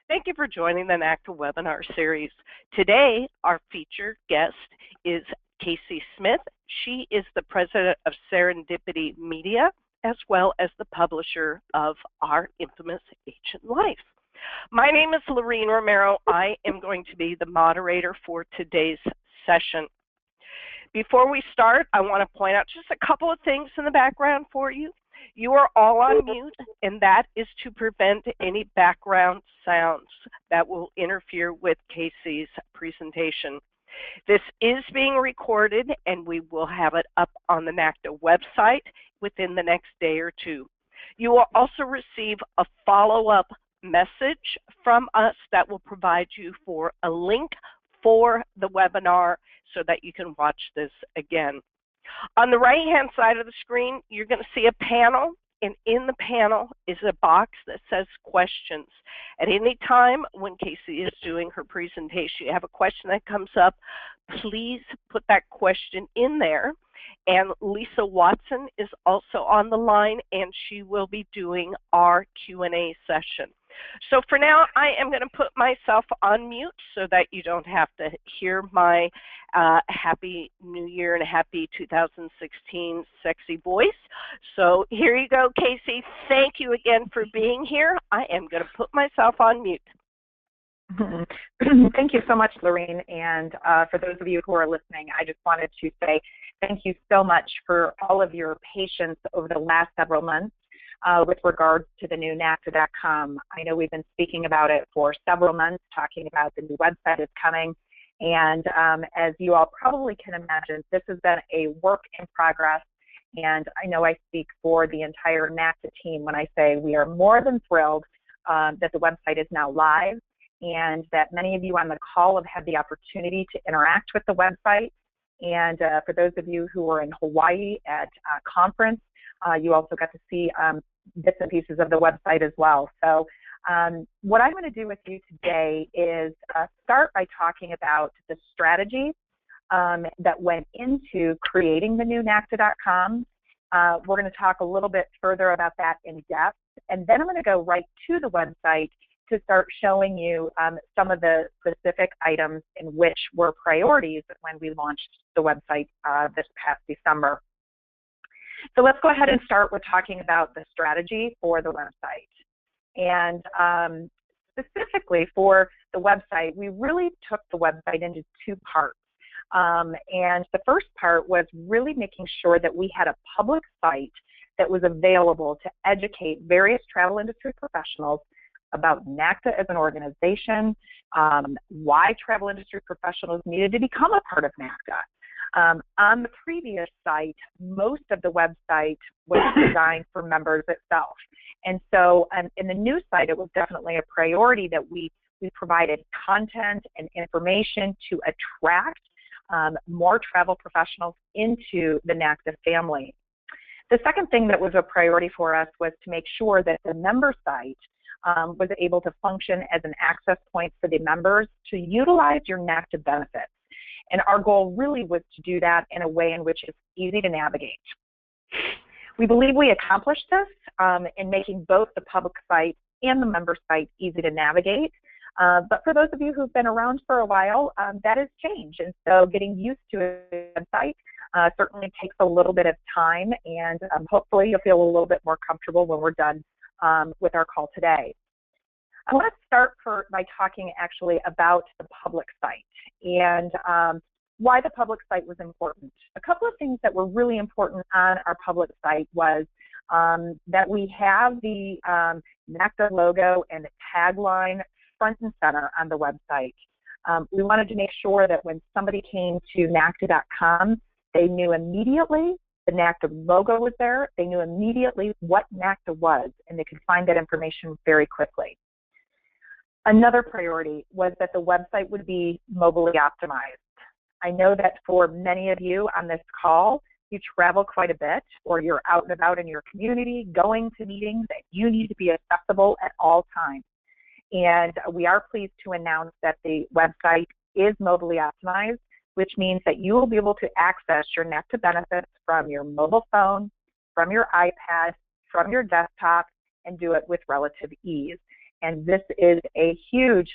Thank you for joining the NACTA webinar series. Today, our featured guest is Casey Smith. She is the president of Serendipity Media, as well as the publisher of our infamous Ancient Life. My name is Lorene Romero. I am going to be the moderator for today's session. Before we start, I want to point out just a couple of things in the background for you. You are all on mute, and that is to prevent any background sounds that will interfere with Casey's presentation. This is being recorded, and we will have it up on the NACTA website within the next day or two. You will also receive a follow-up message from us that will provide you for a link for the webinar so that you can watch this again. On the right-hand side of the screen, you're going to see a panel, and in the panel is a box that says questions. At any time when Casey is doing her presentation, you have a question that comes up, please put that question in there. And Lisa Watson is also on the line, and she will be doing our Q&A session. So for now, I am going to put myself on mute so that you don't have to hear my Happy New Year and Happy 2016 sexy voice. So here you go, Casey. Thank you again for being here. I am going to put myself on mute. Thank you so much, Lorene. And for those of you who are listening, I just wanted to say thank you so much for all of your patience over the last several months with regards to the new NACTA.com. I know we've been speaking about it for several months, talking about the new website is coming. And as you all probably can imagine, this has been a work in progress. And I know I speak for the entire NACTA team when I say we are more than thrilled that the website is now live, and that many of you on the call have had the opportunity to interact with the website. And for those of you who were in Hawaii at a conference, you also got to see bits and pieces of the website as well. So what I'm going to do with you today is start by talking about the strategy that went into creating the new NACTA.com. We're going to talk a little bit further about that in depth, and then I'm going to go right to the website to start showing you some of the specific items in which were priorities when we launched the website this past December. So let's go ahead and start with talking about the strategy for the website. And specifically for the website, we really took the website into two parts. And the first part was really making sure that we had a public site that was available to educate various travel industry professionals about NACTA as an organization, why travel industry professionals needed to become a part of NACTA. On the previous site, most of the website was designed for members itself. And so in the new site, it was definitely a priority that we provided content and information to attract more travel professionals into the NACTA family. The second thing that was a priority for us was to make sure that the member site was able to function as an access point for the members to utilize your NACTA benefits. And our goal really was to do that in a way in which it's easy to navigate. We believe we accomplished this in making both the public site and the member site easy to navigate. But for those of you who've been around for a while, that has changed. And so getting used to a website certainly takes a little bit of time, and hopefully you'll feel a little bit more comfortable when we're done with our call today. I want to start by talking actually about the public site and why the public site was important. A couple of things that were really important on our public site was that we have the NACTA logo and the tagline front and center on the website. We wanted to make sure that when somebody came to NACTA.com, they knew immediately the NACTA logo was there, they knew immediately what NACTA was, and they could find that information very quickly. Another priority was that the website would be mobilely optimized. I know that for many of you on this call, you travel quite a bit, or you're out and about in your community, going to meetings, and you need to be accessible at all times. And we are pleased to announce that the website is mobilely optimized, which means that you will be able to access your NACTA benefits from your mobile phone, from your iPad, from your desktop, and do it with relative ease. And this is a huge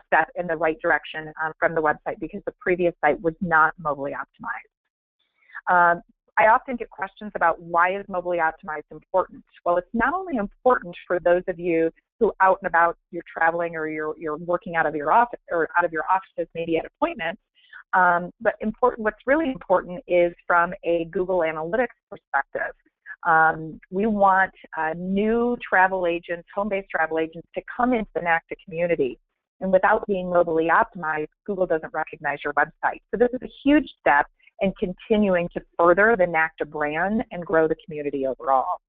step in the right direction from the website because the previous site was not mobilely optimized. I often get questions about why is mobilely optimized important? Well, it's not only important for those of you who out and about, you're traveling or you're working out of your office or out of your offices, maybe at appointments, but what's really important is from a Google Analytics perspective. We want new travel agents, home-based travel agents, to come into the NACTA community. And without being mobilely optimized, Google doesn't recognize your website. So this is a huge step in continuing to further the NACTA brand and grow the community overall.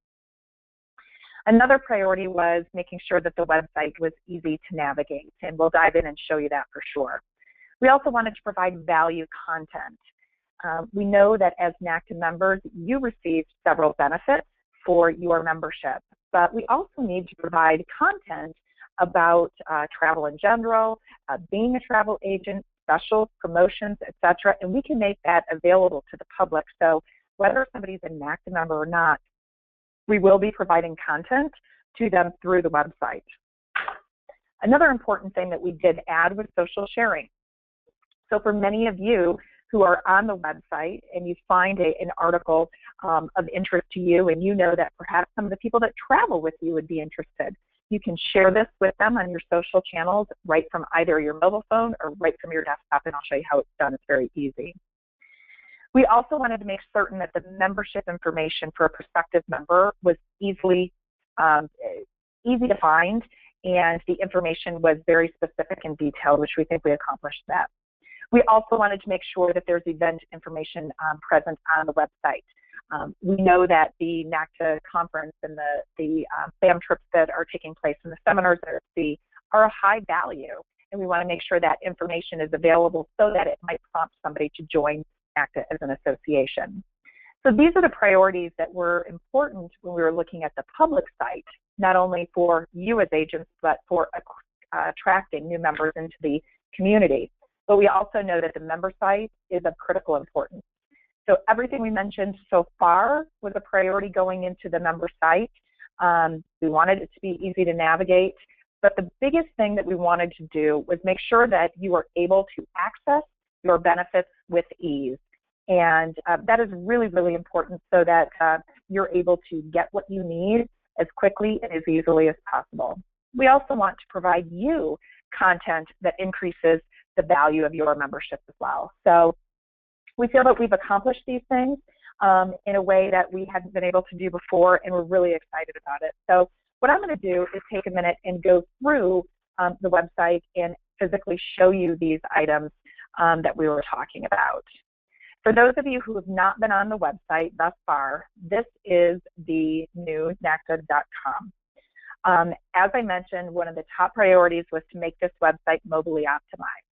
Another priority was making sure that the website was easy to navigate, and we'll dive in and show you that for sure. We also wanted to provide value content. We know that as NACTA members, you receive several benefits for your membership, but we also need to provide content about travel in general, being a travel agent, special promotions, etc., and we can make that available to the public. So whether somebody's a NACTA member or not, we will be providing content to them through the website. Another important thing that we did add was social sharing. So for many of you who are on the website and you find an article of interest to you and you know that perhaps some of the people that travel with you would be interested, you can share this with them on your social channels right from either your mobile phone or right from your desktop, and I'll show you how it's done. It's very easy. We also wanted to make certain that the membership information for a prospective member was easy to find, and the information was very specific and detailed, which we think we accomplished that. We also wanted to make sure that there's event information present on the website. We know that the NACTA conference and the FAM trips that are taking place and the seminars that are at sea are a high value, and we want to make sure that information is available so that it might prompt somebody to join NACTA as an association. So these are the priorities that were important when we were looking at the public site, not only for you as agents, but for attracting new members into the community. But we also know that the member site is of critical importance. So everything we mentioned so far was a priority going into the member site. We wanted it to be easy to navigate, but the biggest thing that we wanted to do was make sure that you are able to access your benefits with ease. And that is really, really important so that you're able to get what you need as quickly and as easily as possible. We also want to provide you content that increases the value of your membership as well. So we feel that we've accomplished these things in a way that we hadn't been able to do before, and we're really excited about it. So what I'm going to do is take a minute and go through the website and physically show you these items that we were talking about. For those of you who have not been on the website thus far, this is the new NACTA.com. As I mentioned, one of the top priorities was to make this website mobilely optimized.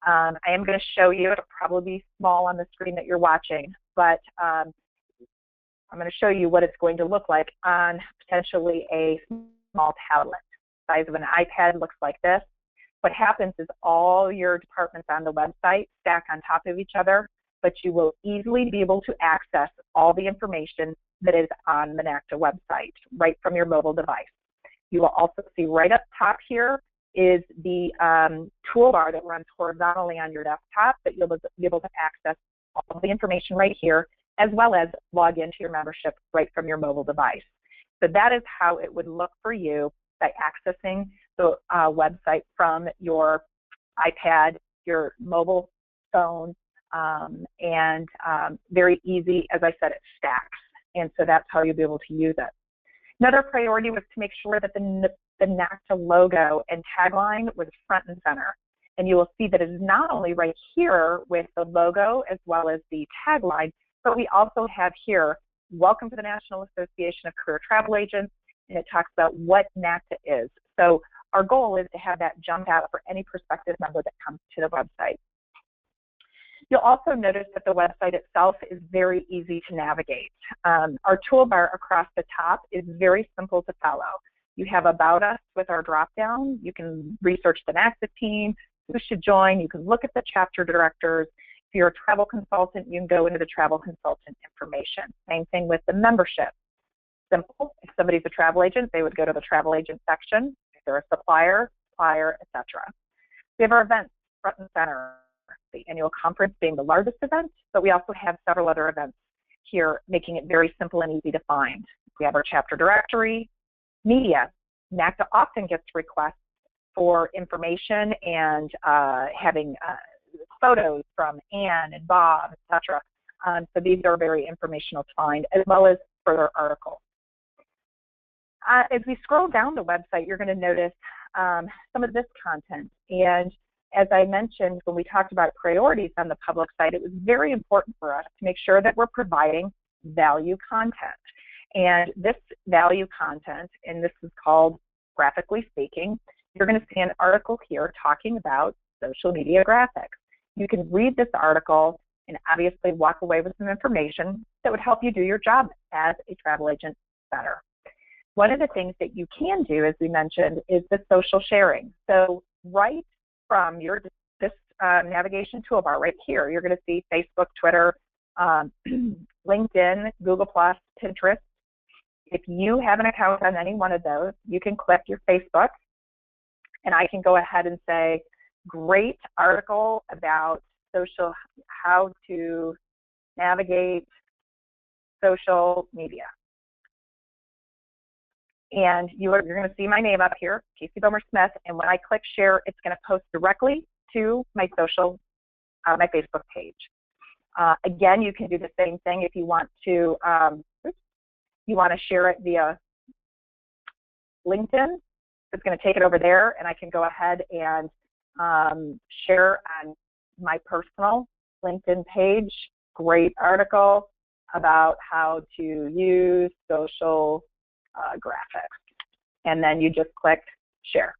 I am going to show you, it'll probably be small on the screen that you're watching, but I'm going to show you what it's going to look like on potentially a small tablet. The size of an iPad looks like this. What happens is all your departments on the website stack on top of each other, but you will easily be able to access all the information that is on the NACTA website right from your mobile device. You will also see right up top here is the toolbar that runs horizontally on your desktop, that you'll be able to access all the information right here, as well as log into your membership right from your mobile device. So that is how it would look for you by accessing the website from your iPad, your mobile phone, and very easy. As I said, it stacks, and so that's how you'll be able to use it. Another priority was to make sure that the NACTA logo and tagline was front and center. And you will see that it is not only right here with the logo as well as the tagline, but we also have here, welcome to the National Association of Career Travel Agents, and it talks about what NACTA is. So our goal is to have that jump out for any prospective member that comes to the website. You'll also notice that the website itself is very easy to navigate. Our toolbar across the top is very simple to follow. You have About Us with our drop-down. You can research the NACTA team, who should join. You can look at the chapter directors. If you're a travel consultant, you can go into the travel consultant information. Same thing with the membership. Simple. If somebody's a travel agent, they would go to the travel agent section. If they're a supplier, etc. We have our events front and center, the annual conference being the largest event, but we also have several other events here, making it very simple and easy to find. We have our chapter directory, media. NACTA often gets requests for information and having photos from Anne and Bob, etc. So these are very informational to find, as well as further articles. As we scroll down the website, you're going to notice some of this content. And as I mentioned, when we talked about priorities on the public site, it was very important for us to make sure that we're providing value content. And this value content, and this is called Graphically Speaking, you're going to see an article here talking about social media graphics. You can read this article and obviously walk away with some information that would help you do your job as a travel agent better. One of the things that you can do, as we mentioned, is the social sharing. So right from this navigation toolbar right here, you're going to see Facebook, Twitter, LinkedIn, Google+, Pinterest. If you have an account on any one of those, you can click your Facebook, and I can go ahead and say, great article about how to navigate social media. And you're going to see my name up here, Casey Bomer Smith, and when I click share, it's going to post directly to my my Facebook page. Again, you can do the same thing if you want to share it via LinkedIn. It's going to take it over there, and I can go ahead and share on my personal LinkedIn page. Great article about how to use social graphics. And then you just click share.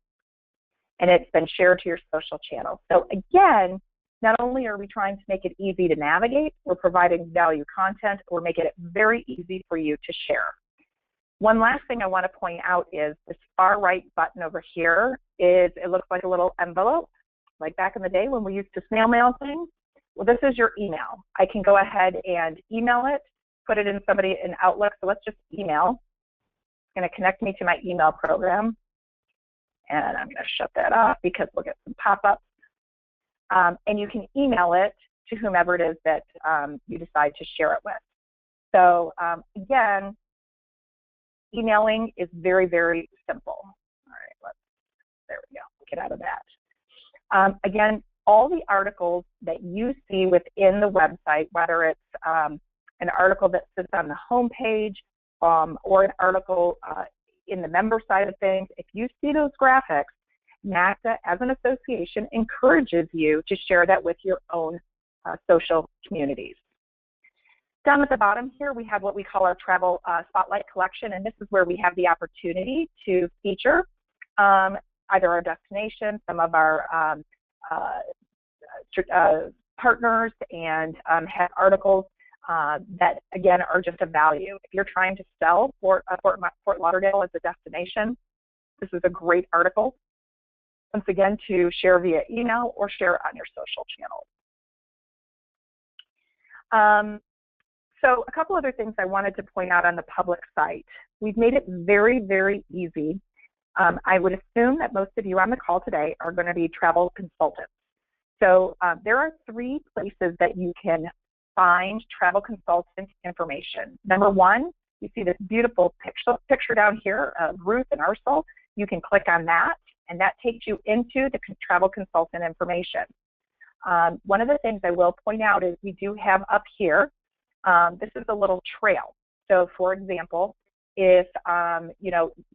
And it's been shared to your social channel. So again, not only are we trying to make it easy to navigate, we're providing value content, we're making it very easy for you to share. One last thing I want to point out is this far right button over here it looks like a little envelope, like back in the day when we used to snail mail things. Well, this is your email. I can go ahead and email it, put it in Outlook. So let's just email. It's going to connect me to my email program. And I'm going to shut that off because we'll get some pop-ups. And you can email it to whomever it is that you decide to share it with. So again, emailing is very, very simple. All right, there we go, get out of that. Again, all the articles that you see within the website, whether it's an article that sits on the home page or an article in the member side of things, if you see those graphics, NACTA as an association encourages you to share that with your own social communities. Down at the bottom here, we have what we call our travel spotlight collection, and this is where we have the opportunity to feature either our destination, some of our partners, and have articles that, again, are just a value. If you're trying to sell Fort Lauderdale as a destination, this is a great article, once again, to share via email or share on your social channels. So a couple other things I wanted to point out on the public site. We've made it very, very easy. I would assume that most of you on the call today are going to be travel consultants. So there are 3 places that you can find travel consultant information. Number 1, you see this beautiful picture down here of Ruth and Ursel. You can click on that, and that takes you into the travel consultant information. One of the things I will point out is we do have up here, this is a little trail. So for example, if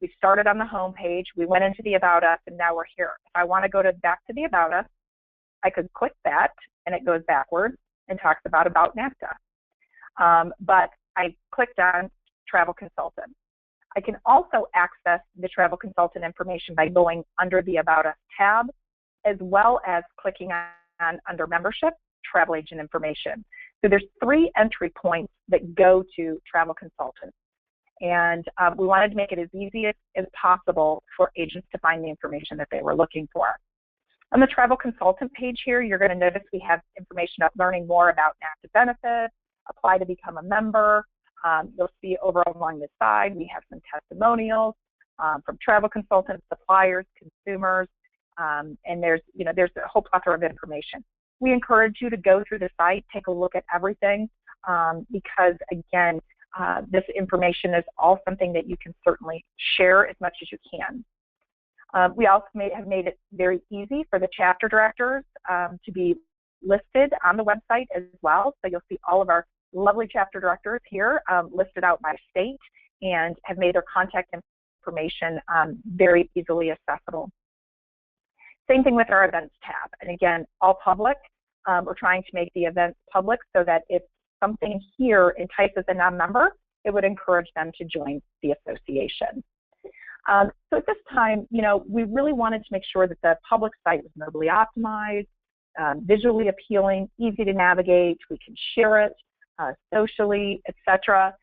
we started on the home page, we went into the About Us, and now we're here. If I want to go back to the About Us, I could click that, and it goes backwards and talks about NACTA. But I clicked on Travel Consultant. I can also access the Travel Consultant information by going under the About Us tab, as well as clicking on under Membership, Travel Agent Information. So there's 3 entry points that go to Travel Consultant. And we wanted to make it as easy as possible for agents to find the information that they were looking for. On the Travel Consultant page here, you're going to notice we have information about learning more about NACTA benefits, apply to become a member. You'll see over along the side, we have some testimonials. from travel consultants, suppliers, consumers, and there's a whole plethora of information. We encourage you to go through the site, take a look at everything, because again, this information is all something that you can certainly share as much as you can. We also have made it very easy for the chapter directors to be listed on the website as well. So you'll see all of our lovely chapter directors here listed out by state and have made their contact information very easily accessible. Same thing with our events tab. And again, all public. We're trying to make the events public so that if something here entices a non-member, it would encourage them to join the association. So at this time, we really wanted to make sure that the public site was mobily optimized, visually appealing, easy to navigate. We can share it socially, etc.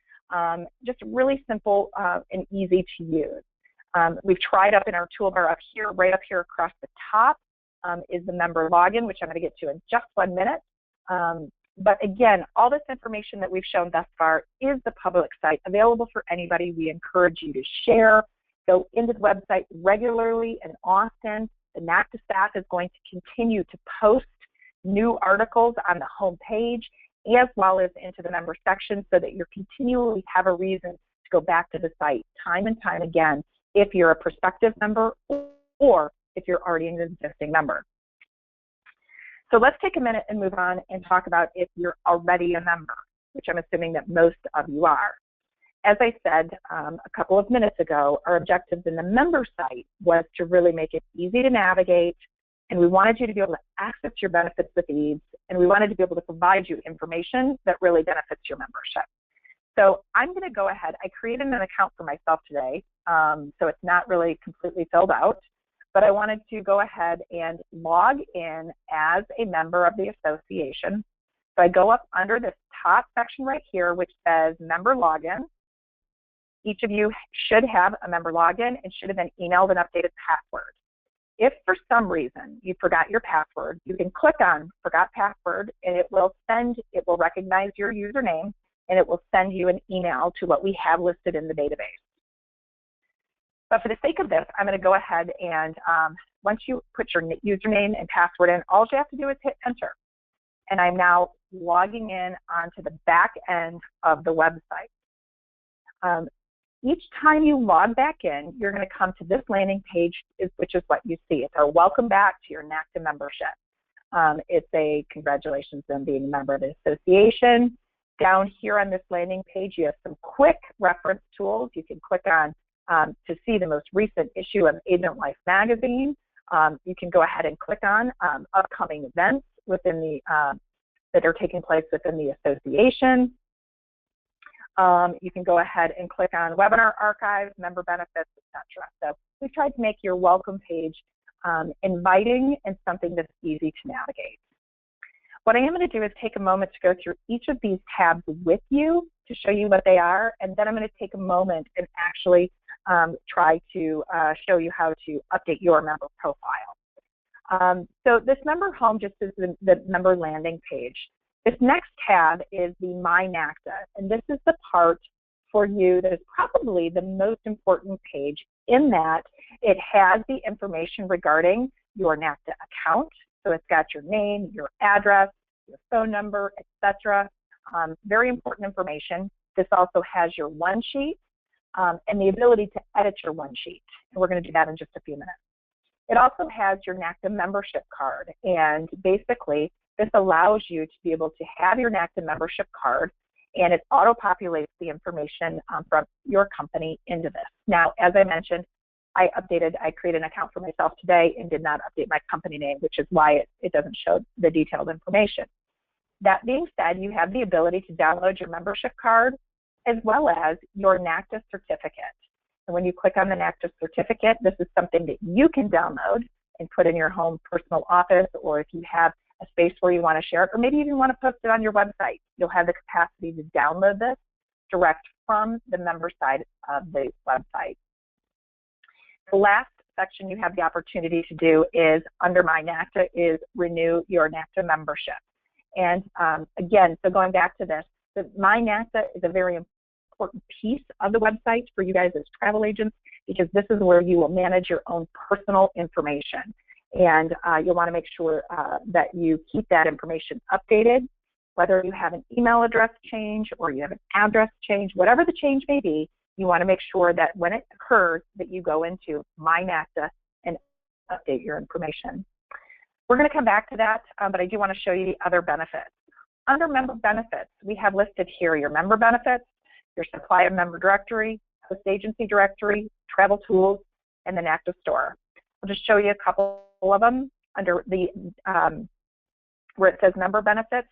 Just really simple and easy to use. We've tried up in our toolbar up here, right up here across the top is the member login, which I'm going to get to in just 1 minute. But again, all this information that we've shown thus far is the public site available for anybody. We encourage you to share, go into the website regularly and often. The NACTA staff is going to continue to post new articles on the home page as well as into the member section so that you continually have a reason to go back to the site time and time again if you're a prospective member or if you're already an existing member. So let's take a minute and move on and talk about if you're already a member, which I'm assuming that most of you are. As I said a couple of minutes ago, our objectives in the member site was to really make it easy to navigate, and we wanted you to be able to access your benefits with ease, and we wanted to be able to provide you information that really benefits your membership. So I'm going to go ahead. I created an account for myself today, so it's not really completely filled out, but I wanted to go ahead and log in as a member of the association. So I go up under this top section right here, which says member login. Each of you should have a member login and should have been emailed an updated password. If for some reason you forgot your password, you can click on forgot password and it will recognize your username and it will send you an email to what we have listed in the database. But for the sake of this, I'm going to go ahead and once you put your username and password in, all you have to do is hit enter. And I'm now logging in onto the back end of the website. Each time you log back in, you're going to come to this landing page, which is what you see. It's our welcome back to your NACTA membership. It's a congratulations on being a member of the association. Down here on this landing page, you have some quick reference tools. You can click on to see the most recent issue of Agent Life magazine. You can go ahead and click on upcoming events within the that are taking place within the association. You can go ahead and click on webinar archives, member benefits, etc. So we've tried to make your welcome page inviting and something that's easy to navigate. What I am going to do is take a moment to go through each of these tabs with you to show you what they are, and then I'm going to take a moment and actually try to show you how to update your member profile. So this member home just is the member landing page. This next tab is the My NACTA, and this is the part for you that is probably the most important page in that it has the information regarding your NACTA account. So it's got your name, your address, your phone number, etc. Very important information. This also has your one sheet and the ability to edit your one sheet. And we're going to do that in just a few minutes. It also has your NACTA membership card, and basically this allows you to be able to have your NACTA membership card, and it auto-populates the information from your company into this. Now, as I mentioned, I created an account for myself today and did not update my company name, which is why it doesn't show the detailed information. That being said, you have the ability to download your membership card as well as your NACTA certificate. And when you click on the NACTA certificate, this is something that you can download and put in your home personal office, or if you have a space where you want to share it, or maybe even want to post it on your website. You'll have the capacity to download this direct from the member side of the website. The last section you have the opportunity to do is under My NACTA is renew your NACTA membership. And again, so going back to this, the My NACTA is a very important piece of the website for you guys as travel agents, because this is where you will manage your own personal information. And you'll want to make sure that you keep that information updated, whether you have an email address change or you have an address change, whatever the change may be, you want to make sure that when it occurs that you go into My NACTA and update your information. We're going to come back to that, but I do want to show you the other benefits. Under member benefits, we have listed here your member benefits, your supplier member directory, host agency directory, travel tools, and the NACTA store. I'll just show you a couple of them. Under the where it says member benefits,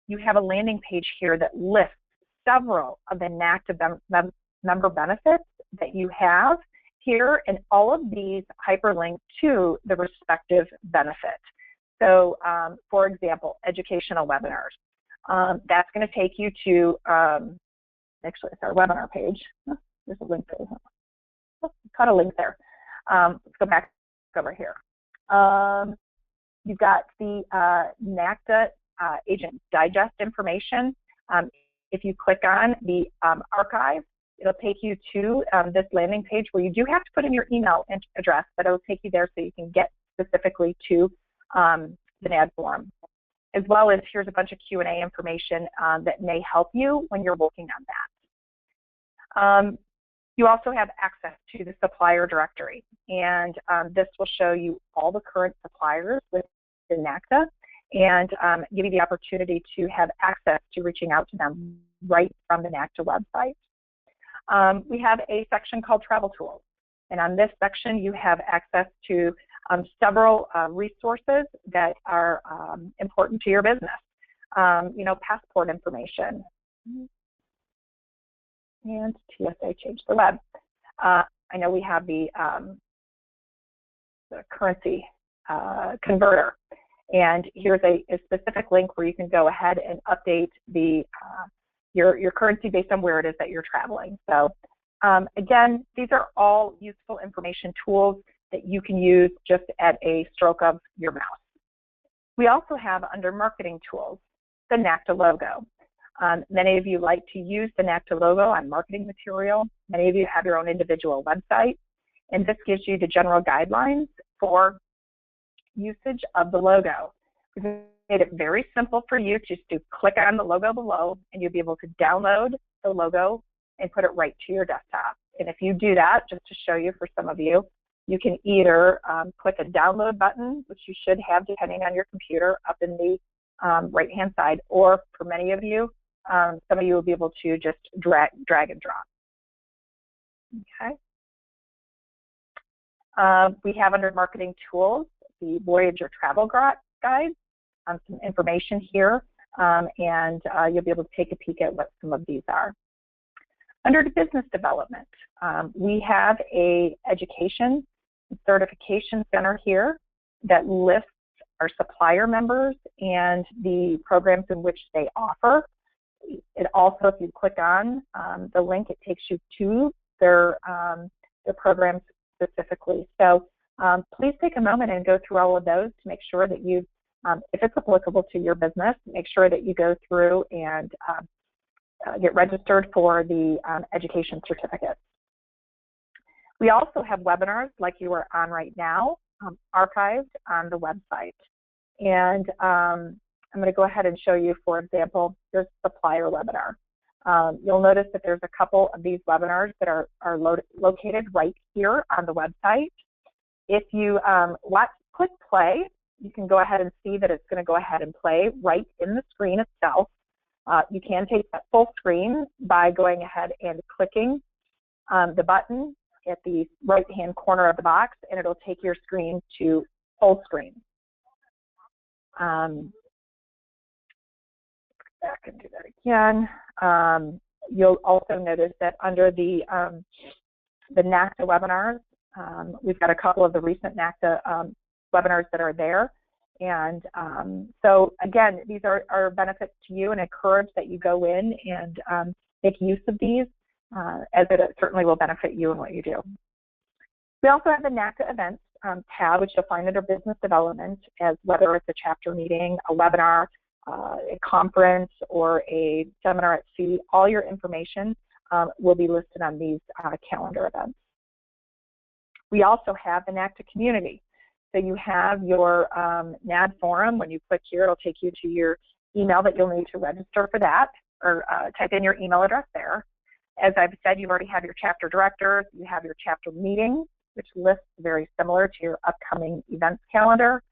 you have a landing page here that lists several of the NACTA member benefits that you have here, and all of these hyperlink to the respective benefit. So, for example, educational webinars. That's going to take you to, actually, it's our webinar page. Oh, there's a link there. Oh, got a link there. Let's go back over here. You've got the NACTA Agent Digest information. If you click on the archive, it'll take you to this landing page where you do have to put in your email address, but it'll take you there so you can get specifically to the NAD form, as well as here's a bunch of Q&A information that may help you when you're working on that. You also have access to the supplier directory, and this will show you all the current suppliers within NACTA and give you the opportunity to have access to reaching out to them right from the NACTA website. We have a section called Travel Tools, and on this section you have access to several resources that are important to your business. You know, passport information, and TSA changed the web. I know we have the currency converter, and here's a specific link where you can go ahead and update the your currency based on where it is that you're traveling. So again, these are all useful information tools that you can use just at a stroke of your mouse. We also have under marketing tools, the NACTA logo. Many of you like to use the NACTA logo on marketing material. Many of you have your own individual website, and this gives you the general guidelines for usage of the logo. We've made it very simple for you just to click on the logo below, and you'll be able to download the logo and put it right to your desktop. And if you do that, just to show you for some of you, you can either click a download button, which you should have depending on your computer up in the right-hand side, or for many of you, some of you will be able to just drag and drop. Okay. We have under marketing tools the Voyager Travel Guide, some information here, and you'll be able to take a peek at what some of these are. Under the business development, we have a education certification center here that lists our supplier members and the programs in which they offer. It also, if you click on the link, it takes you to their programs specifically. So please take a moment and go through all of those to make sure that you, if it's applicable to your business, make sure that you go through and get registered for the education certificates. We also have webinars like you are on right now, archived on the website. And I'm going to go ahead and show you, for example, there's a supplier webinar. You'll notice that there's a couple of these webinars that are located right here on the website. If you click play, you can go ahead and see that it's going to go ahead and play right in the screen itself. You can take that full screen by going ahead and clicking the button at the right-hand corner of the box, and it'll take your screen to full screen. Back and do that again. You'll also notice that under the NACTA webinars, we've got a couple of the recent NACTA webinars that are there. And so again, these are benefits to you, and encourage that you go in and make use of these, as it certainly will benefit you in what you do. We also have the NACTA events tab, which you'll find under business development, as whether it's a chapter meeting, a webinar, a conference, or a seminar at sea. All your information will be listed on these calendar events. We also have the NACTA community. So you have your NAD forum. When you click here, it'll take you to your email that you'll need to register for that, or type in your email address there. As I've said, you already have your chapter directors, you have your chapter meetings, which lists very similar to your upcoming events calendar.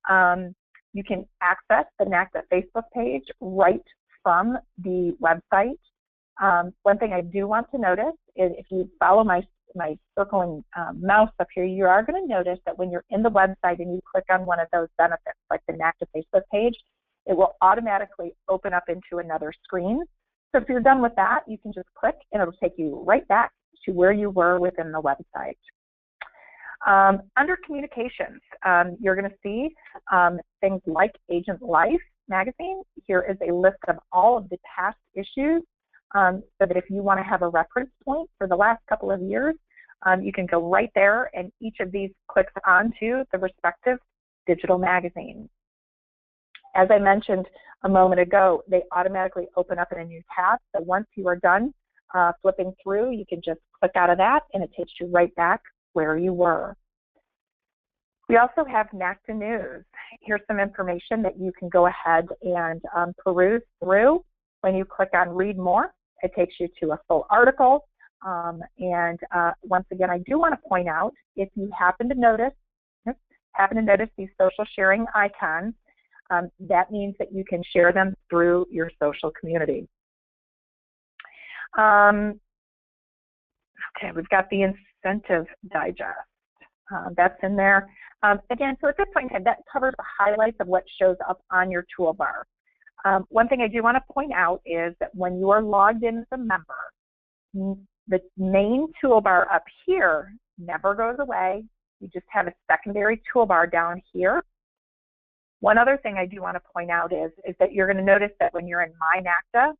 You can access the NACTA Facebook page right from the website. One thing I do want to notice is if you follow my circling mouse up here, you are going to notice that when you're in the website and you click on one of those benefits, like the NACTA Facebook page, it will automatically open up into another screen. So if you're done with that, you can just click and it'll take you right back to where you were within the website. Under communications, you're going to see things like Agent Life magazine. Here is a list of all of the past issues, so that if you want to have a reference point for the last couple of years, you can go right there, and each of these clicks onto the respective digital magazine. As I mentioned a moment ago, they automatically open up in a new tab. So once you are done flipping through, you can just click out of that, and it takes you right back where you were. We also have NACTA News. Here's some information that you can go ahead and peruse through. When you click on Read More, it takes you to a full article. Once again, I do want to point out, if you happen to notice these social sharing icons, that means that you can share them through your social community. Okay, we've got the incentive digest. That's in there. Again, so at this point in time, that covers the highlights of what shows up on your toolbar. One thing I do want to point out is that when you are logged in as a member, the main toolbar up here never goes away. You just have a secondary toolbar down here. One other thing I do want to point out is that you're going to notice that when you're in My NACTA,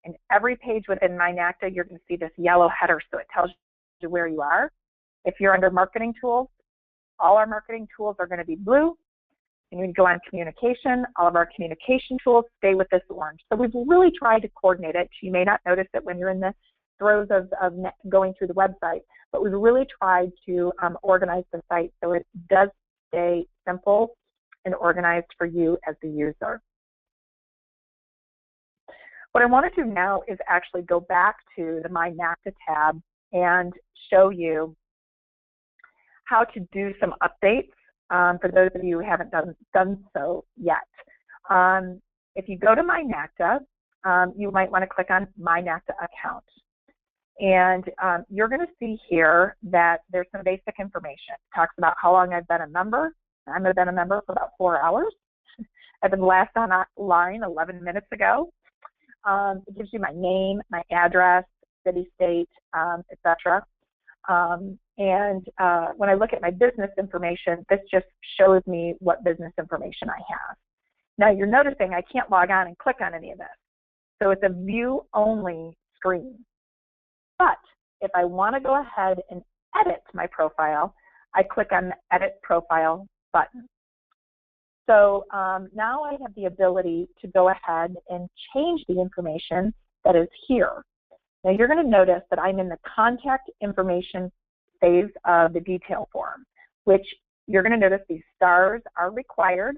in every page within My NACTA, you're going to see this yellow header, so it tells you where you are. If you're under Marketing Tools, all our marketing tools are going to be blue. And when you go on Communication, all of our communication tools stay with this orange. So we've really tried to coordinate it. You may not notice it when you're in the throes of going through the website, but we've really tried to organize the site so it does stay simple and organized for you as the user. What I want to do now is actually go back to the My NACTA tab and show you how to do some updates for those of you who haven't done so yet. If you go to My NACTA, you might want to click on My NACTA account. And you're going to see here that there's some basic information. It talks about how long I've been a member. I've been a member for about 4 hours. I've been last online 11 minutes ago. It gives you my name, my address, city, state, etc. When I look at my business information, this just shows me what business information I have. Now you're noticing I can't log on and click on any of this. So it's a view-only screen. But if I want to go ahead and edit my profile, I click on the Edit Profile button. So now I have the ability to go ahead and change the information that is here. Now you're going to notice that I'm in the contact information phase of the detail form, which you're going to notice these stars are required.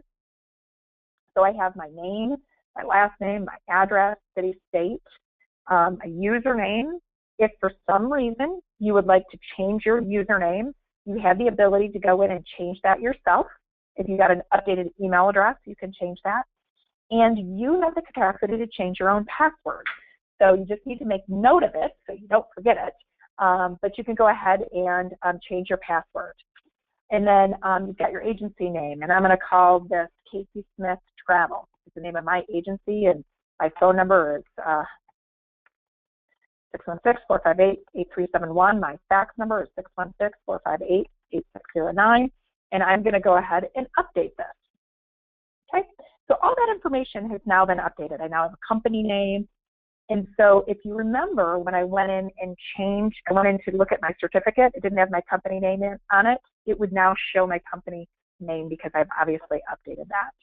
So I have my name, my last name, my address, city, state, a username. If for some reason you would like to change your username, you have the ability to go in and change that yourself. If you got an updated email address, you can change that. And you have the capacity to change your own password. So you just need to make note of it so you don't forget it. But you can go ahead and change your password. And then you've got your agency name. And I'm going to call this Casey Smith Travel. It's the name of my agency. And my phone number is 616-458-8371. My fax number is 616-458-8609. And I'm going to go ahead and update this. Okay, so all that information has now been updated. I now have a company name. And so if you remember when I went in and changed, I went in to look at my certificate, it didn't have my company name on it. It would now show my company name because I've obviously updated that.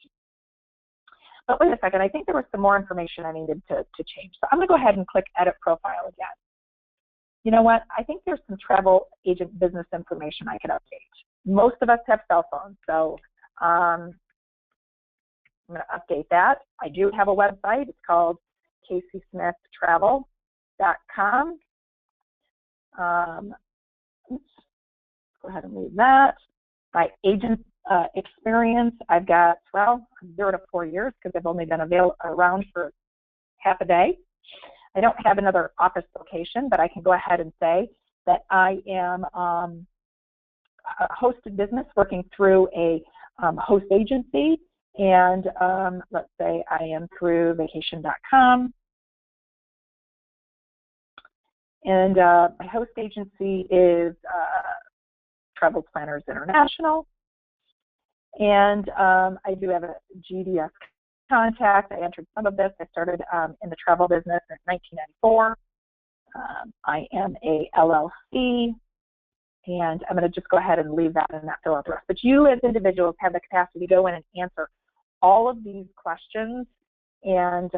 But wait a second, I think there was some more information I needed to change. So I'm going to go ahead and click Edit Profile again. you know what, I think there's some travel agent business information I could update. Most of us have cell phones, so I'm going to update that. I do have a website. It's called caseysmithtravel.com. Oops, go ahead and leave that. My agent experience, I've got, well, 0 to 4 years because I've only been around for half a day. I don't have another office location, but I can go ahead and say that I am a hosted business working through a host agency, and let's say I am through vacation.com, and my host agency is Travel Planners International, and I do have a GDS contact. I entered some of this. I started in the travel business in 1994. I am a LLC, and I'm going to just go ahead and leave that and not fill out the rest. But you as individuals have the capacity to go in and answer all of these questions and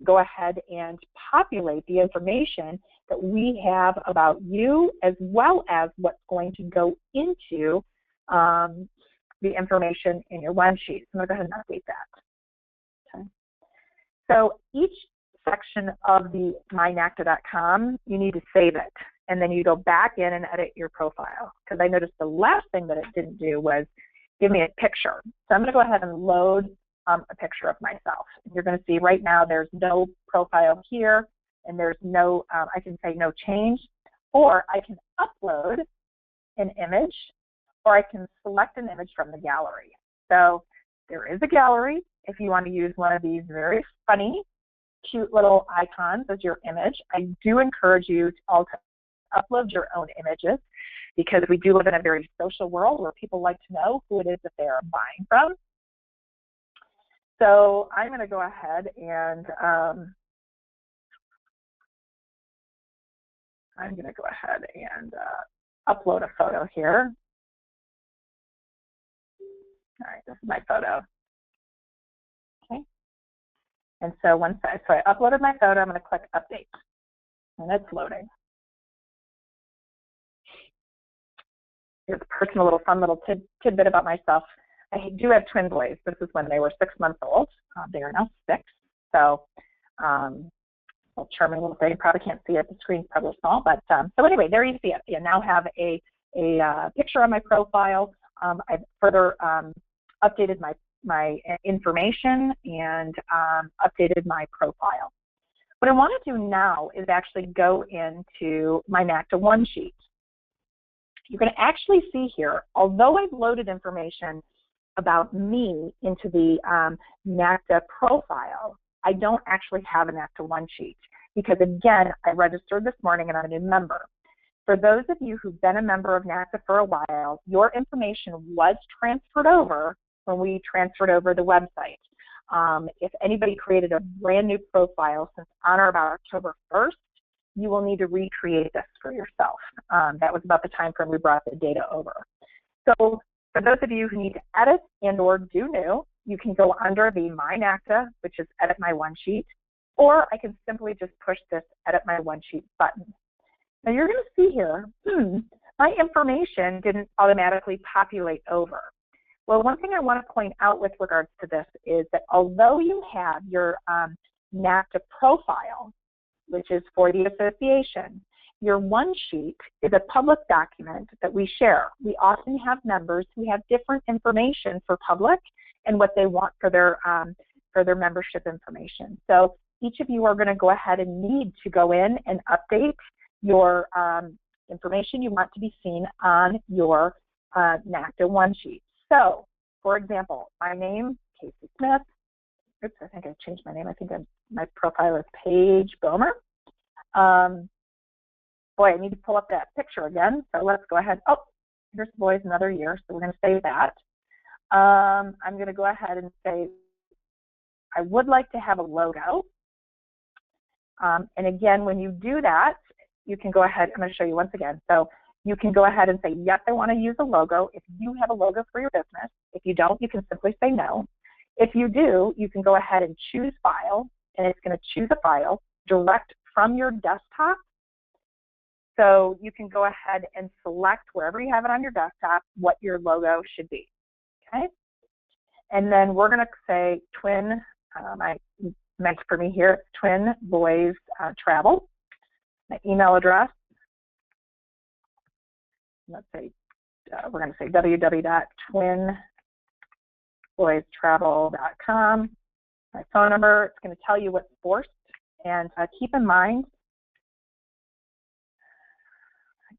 go ahead and populate the information that we have about you, as well as what's going to go into the information in your one sheet. So I'm going to go ahead and update that. Okay. So each section of the mynacta.com, you need to save it, and then you go back in and edit your profile, because I noticed the last thing that it didn't do was give me a picture. So I'm going to go ahead and load a picture of myself. You're going to see right now there's no profile here, and there's no, I can say no change, or I can upload an image, or I can select an image from the gallery. So there is a gallery if you want to use one of these very funny, cute little icons as your image. I do encourage you all to upload your own images, because we do live in a very social world where people like to know who it is that they are buying from. So I'm going to go ahead and upload a photo here. All right, this is my photo. Okay. And so so I uploaded my photo. I'm going to click update, and it's loading. Here's a personal little fun little tidbit about myself. I do have twin boys. This is when they were 6 months old. They are now 6. So, well, charming little thing. Probably can't see it. The screen's probably small, but so anyway, there you see it. You now have a picture on my profile. I've further updated my information and updated my profile. What I want to do now is actually go into my NACTA one sheet. You're going to actually see here, although I've loaded information about me into the NACTA profile, I don't actually have a NACTA one sheet, because again, I registered this morning and I'm a new member. For those of you who've been a member of NACTA for a while, your information was transferred over when we transferred over the website. If anybody created a brand new profile since on or about October 1st, you will need to recreate this for yourself. That was about the time frame we brought the data over. So for those of you who need to edit and or do new, you can go under the My NACTA, which is Edit My One Sheet, or I can simply just push this Edit My One Sheet button. Now you're going to see here, my information didn't automatically populate over. Well, one thing I want to point out with regards to this is that although you have your NACTA profile, which is for the association, your one sheet is a public document that we share. We often have members who have different information for public and what they want for their membership information. So each of you are going to go ahead and need to go in and update your information you want to be seen on your NACTA one sheet. So, for example, my name, Casey Smith. Oops, I think I changed my name. I think my profile is Paige Bomer. Boy, I need to pull up that picture again. So let's go ahead. Oh, here's the boys another year. So we're going to save that. I'm going to go ahead and say I would like to have a logo. And again, when you do that, you can go ahead. I'm going to show you once again. So you can go ahead and say, yes, I want to use a logo. If you have a logo for your business, if you don't, you can simply say no. If you do, you can go ahead and choose File, and it's going to choose a file direct from your desktop So you can go ahead and select wherever you have it on your desktop what your logo should be, okay? And then we're going to say Twin, I meant for me here, Twin Boys Travel. My email address, let's say, we're going to say www.twinboystravel.com. My phone number, it's going to tell you what's forced. And keep in mind,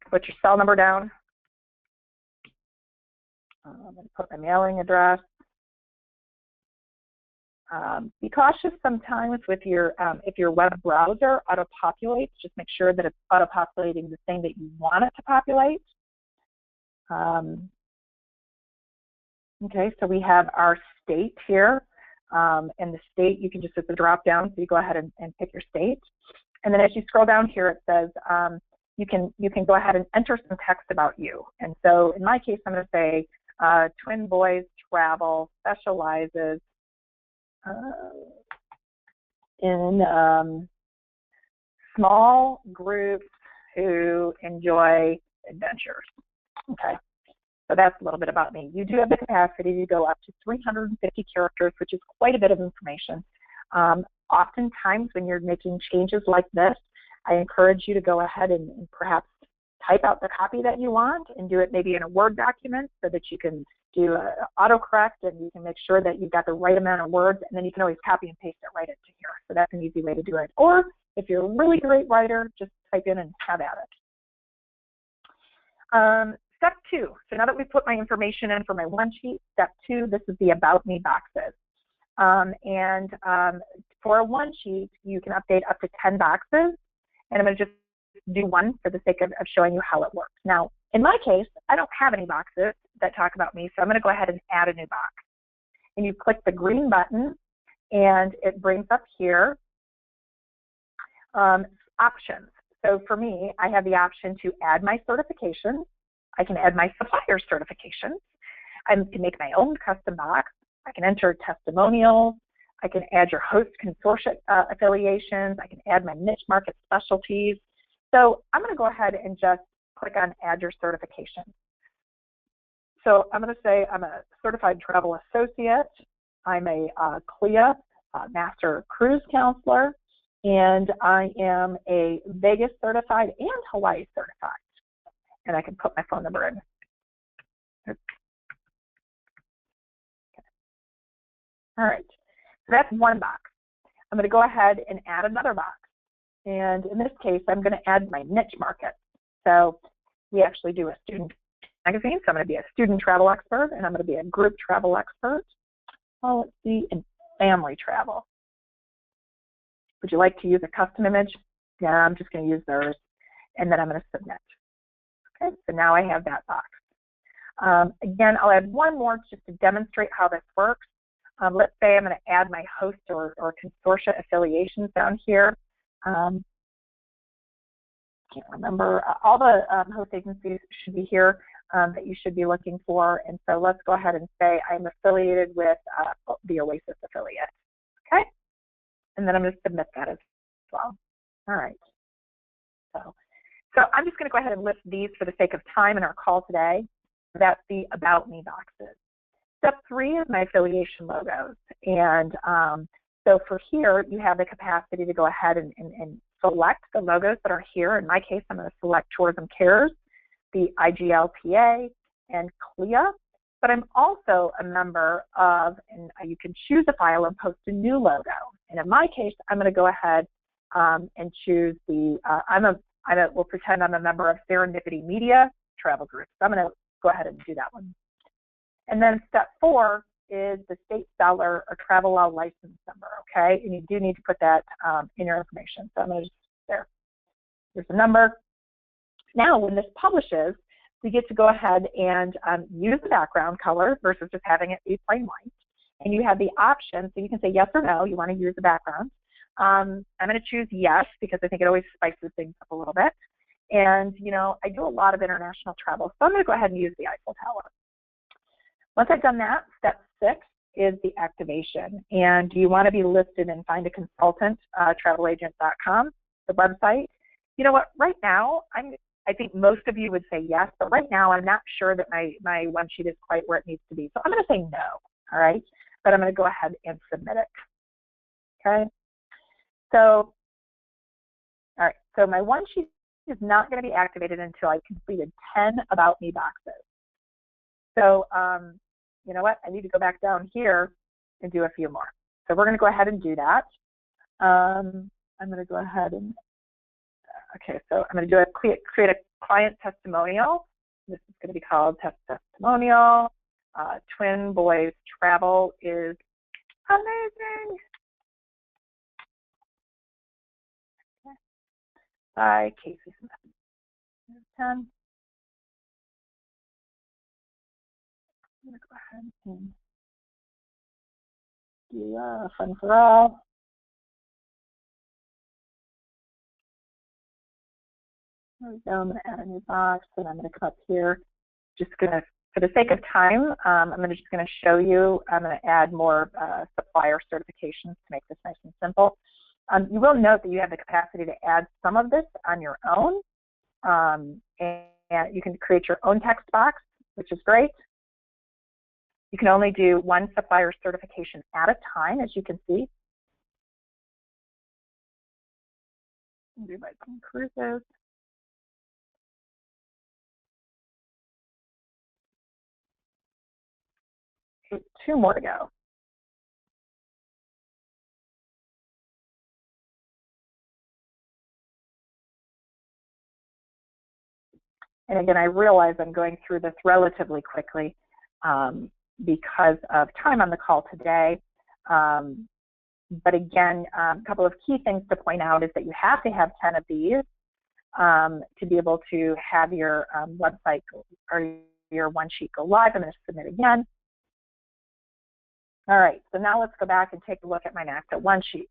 put your cell number down. I'm going to put my mailing address. Be cautious sometimes with your, if your web browser auto-populates, just make sure that it's auto-populating the thing that you want it to populate. Okay, so we have our state here, and the state, you can just hit the drop down, so you go ahead and pick your state. And then as you scroll down here, it says you can go ahead and enter some text about you. And so in my case, I'm going to say Twin Boys Travel specializes in small groups who enjoy adventures. Okay, so that's a little bit about me. You do have the capacity to go up to 350 characters, which is quite a bit of information. Oftentimes when you're making changes like this, I encourage you to go ahead and perhaps type out the copy that you want and do it maybe in a Word document so that you can do autocorrect and you can make sure that you've got the right amount of words, and then you can always copy and paste it right into here. So that's an easy way to do it. Or if you're a really great writer, just type in and have at it. Step 2, so now that we've put my information in for my one sheet, step 2, this is the About Me boxes. For a one sheet, you can update up to 10 boxes, and I'm going to just do one for the sake of showing you how it works. Now, in my case, I don't have any boxes that talk about me, so I'm going to go ahead and add a new box. And you click the green button, and it brings up here options. So for me, I have the option to add my certifications. I can add my supplier certifications. I can make my own custom box. I can enter testimonials. I can add your host consortia affiliations. I can add my niche market specialties. So I'm going to go ahead and just click on Add Your Certification. So I'm going to say I'm a Certified Travel Associate. I'm a CLIA Master Cruise Counselor, and I am a Vegas Certified and Hawaii Certified. And I can put my phone number in. Okay. All right, so that's one box. I'm going to go ahead and add another box. And in this case, I'm going to add my niche market. So we actually do a student magazine. So I'm going to be a student travel expert, and I'm going to be a group travel expert. Oh, let's see, and family travel. Would you like to use a custom image? Yeah, I'm just going to use theirs. And then I'm going to submit. Okay, so now I have that box. Again, I'll add one more just to demonstrate how this works. Let's say I'm going to add my host or consortia affiliations down here. Can't remember. All the host agencies should be here that you should be looking for. And so let's go ahead and say I'm affiliated with the Oasis affiliate. Okay? And then I'm going to submit that as well. All right. So I'm just going to go ahead and list these for the sake of time in our call today. That's the About Me boxes. Step 3 is my affiliation logos. And so for here, you have the capacity to go ahead and select the logos that are here. In my case, I'm going to select Tourism Cares, the IGLPA, and CLIA. But I'm also a member of, and you can choose a file and post a new logo. And in my case, I'm going to go ahead and choose the, we'll pretend I'm a member of Serendipity Media Travel Group. So I'm going to go ahead and do that one. And then step 4 is the state seller or travel law license number, okay? And you do need to put that in your information. So I'm going to just, there's the number. Now, when this publishes, we get to go ahead and use the background color versus just having it be plain white. And you have the option, so you can say yes or no, you want to use the background. I'm going to choose yes because I think it always spices things up a little bit. And, you know, I do a lot of international travel, so I'm going to go ahead and use the Eiffel Tower. Once I've done that, step 6 is the activation. And do you want to be listed in Find a Consultant, travelagent.com, the website? You know what, right now, I think most of you would say yes, but right now I'm not sure that my one sheet is quite where it needs to be. So I'm going to say no, all right? But I'm going to go ahead and submit it, okay? So, all right, so my one sheet is not going to be activated until I completed 10 About Me boxes. So, you know what? I need to go back down here and do a few more. So we're going to go ahead and do that. I'm going to go ahead and, okay, so I'm going to create a client testimonial. This is going to be called testimonial. Twin Boys Travel is amazing. Okay. By Casey Smith. 10. I'm going to go ahead and do fun for all. There we go. I'm going to add a new box, and I'm going to come up here. Just going to, for the sake of time, I'm just going to show you. I'm going to add more supplier certifications to make this nice and simple. You will note that you have the capacity to add some of this on your own, and you can create your own text box, which is great. You can only do one supplier certification at a time, as you can see. Do Viking Cruises. Okay, 2 more to go. And again, I realize I'm going through this relatively quickly because of time on the call today. But again, a couple of key things to point out is that you have to have 10 of these to be able to have your website or your one sheet go live. I'm going to submit again. All right, so now let's go back and take a look at my NACTA one sheet.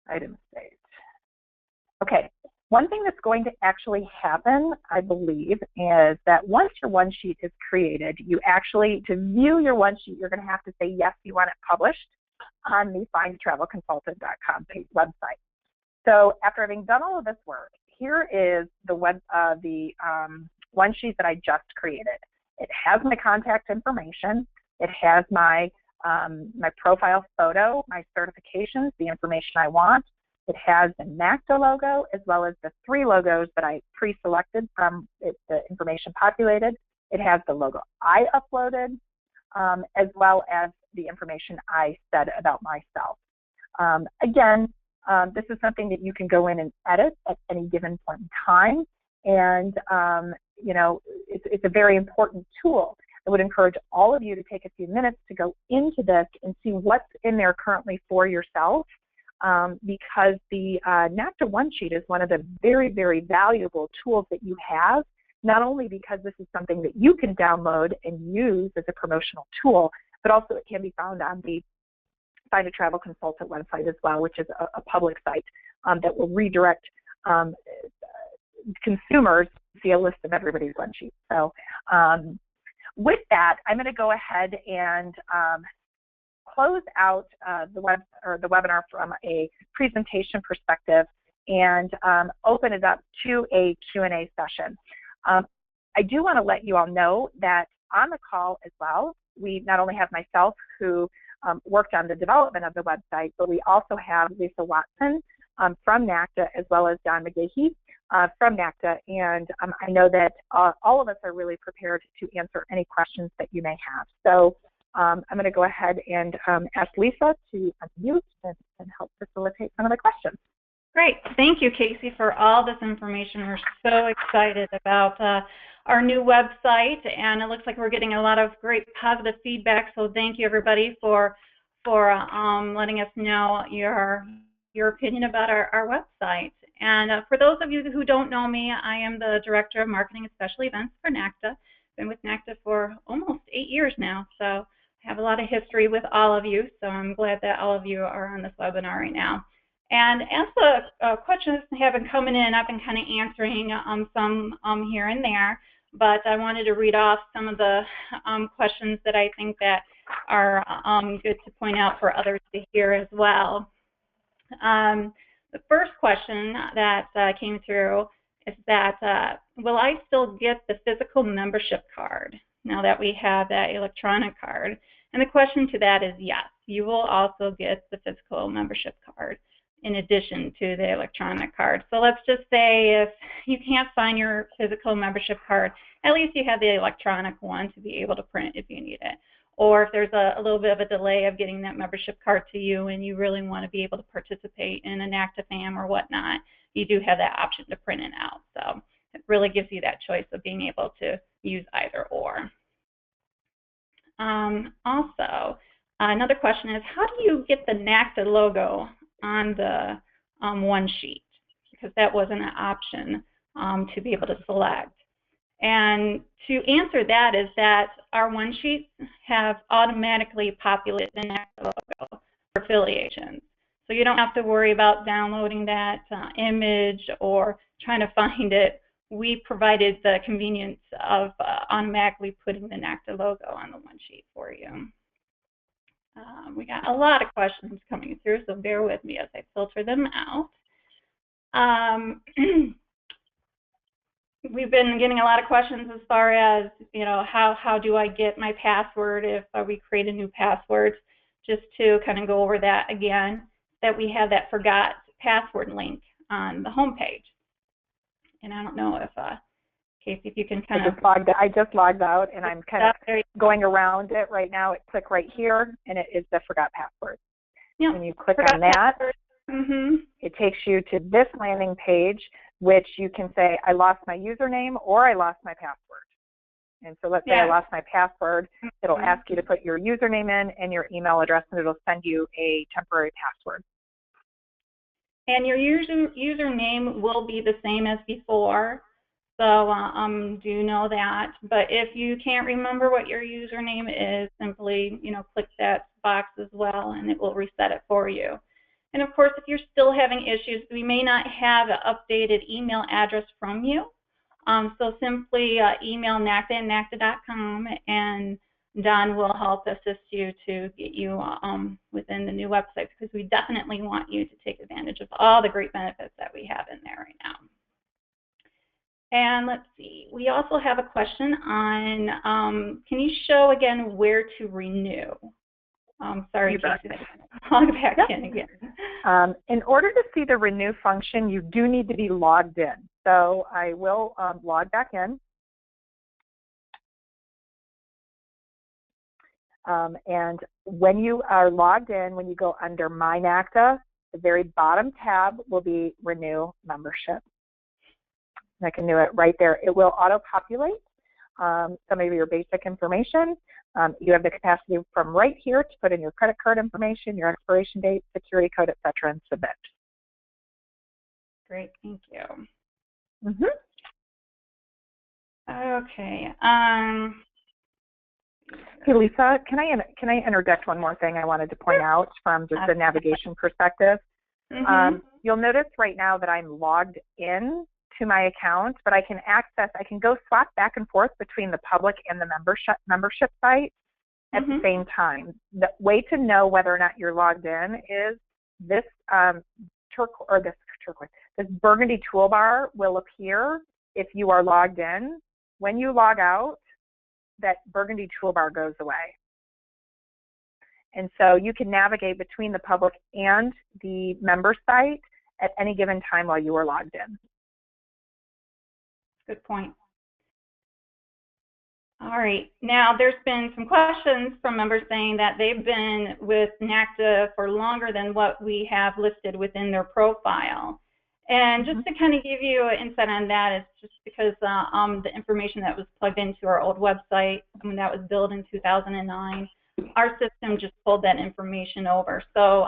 Item state. Okay, one thing that's going to actually happen, I believe, is that once your one sheet is created, you actually, to view your one sheet, you're going to have to say yes, you want it published on the findtravelconsultant.com website. So after having done all of this work, here is the one sheet that I just created. It has my contact information. It has my my profile photo, my certifications, the information I want. It has the NACTA logo as well as the 3 logos that I pre-selected from the information populated. It has the logo I uploaded as well as the information I said about myself. Again, this is something that you can go in and edit at any given point in time. And, you know, it's a very important tool. I would encourage all of you to take a few minutes to go into this and see what's in there currently for yourself, because the NACTA one sheet is one of the very, very valuable tools that you have, not only because this is something that you can download and use as a promotional tool, but also it can be found on the Find a Travel Consultant website as well, which is a public site that will redirect consumers to see a list of everybody's one sheet. So with that, I'm going to go ahead and close out the webinar from a presentation perspective and open it up to a Q&A session. I do want to let you all know that on the call as well, we not only have myself who worked on the development of the website, but we also have Lisa Watson from NACTA as well as Don McGahee from NACTA, and I know that all of us are really prepared to answer any questions that you may have. So I'm going to go ahead and ask Lisa to unmute and help facilitate some of the questions. Great. Thank you, Casey, for all this information. We're so excited about our new website, and it looks like we're getting a lot of great positive feedback. So thank you, everybody, for letting us know your opinion about our website. And for those of you who don't know me, I am the Director of Marketing and Special Events for NACTA. Been with NACTA for almost 8 years now, so I have a lot of history with all of you. So I'm glad that all of you are on this webinar right now. And as the questions have been coming in, I've been kind of answering some here and there. but I wanted to read off some of the questions that I think that are good to point out for others to hear as well. The first question that came through is that, will I still get the physical membership card now that we have that electronic card? And the question to that is yes, you will also get the physical membership card in addition to the electronic card. So let's just say if you can't find your physical membership card, at least you have the electronic one to be able to print if you need it. Or if there's a little bit of a delay of getting that membership card to you and you really want to be able to participate in a NACTA FAM or whatnot, you do have that option to print it out. So it really gives you that choice of being able to use either or. Also, another question is, how do you get the NACTA logo on the one sheet? Because that wasn't an option to be able to select. And to answer that is that our one sheets have automatically populated the NACTA logo for affiliations. So you don't have to worry about downloading that image or trying to find it. We provided the convenience of automatically putting the NACTA logo on the one sheet for you. We got a lot of questions coming through, so bear with me as I filter them out. We've been getting a lot of questions as far as, you know, how do I get my password if we create a new password? Just to kind of go over that again, that we have that forgot password link on the home page. And I don't know if, Casey, if you can kind of... I just logged out, and I'm kind of going around it right now. Click right here, and it is the forgot password. Yep. When you click on that, it takes you to this landing page, which you can say, I lost my username or I lost my password. And so let's say I lost my password. It'll ask you to put your username in and your email address, and it'll send you a temporary password. And your username will be the same as before. So do know that. But if you can't remember what your username is, simply, you know, click that box as well, and it will reset it for you. And of course, if you're still having issues, we may not have an updated email address from you. So simply email NACTA@NACTA.com, and Don will help assist you to get you within the new website, because we definitely want you to take advantage of all the great benefits that we have in there right now. And let's see, we also have a question on, can you show again where to renew? Sorry, Casey, log back in again. In order to see the renew function, you do need to be logged in. So I will log back in. And when you are logged in, when you go under My NACTA, the very bottom tab will be Renew Membership. And I can do it right there. It will auto-populate some of your basic information. You have the capacity from right here to put in your credit card information, your expiration date, security code, etc., and submit. Great, thank you. Mm-hmm. Okay. Hey, Lisa, can I interject one more thing I wanted to point out from just the navigation perspective? You'll notice right now that I'm logged in to my account, but I can go swap back and forth between the public and the membership site at the same time. The way to know whether or not you're logged in is this this burgundy toolbar will appear if you are logged in. When you log out, that burgundy toolbar goes away. And so you can navigate between the public and the member site at any given time while you are logged in. Good point. All right. Now, there's been some questions from members saying that they've been with NACTA for longer than what we have listed within their profile. And just to kind of give you an insight on that, it's just because the information that was plugged into our old website, when that was built in 2009, our system just pulled that information over. So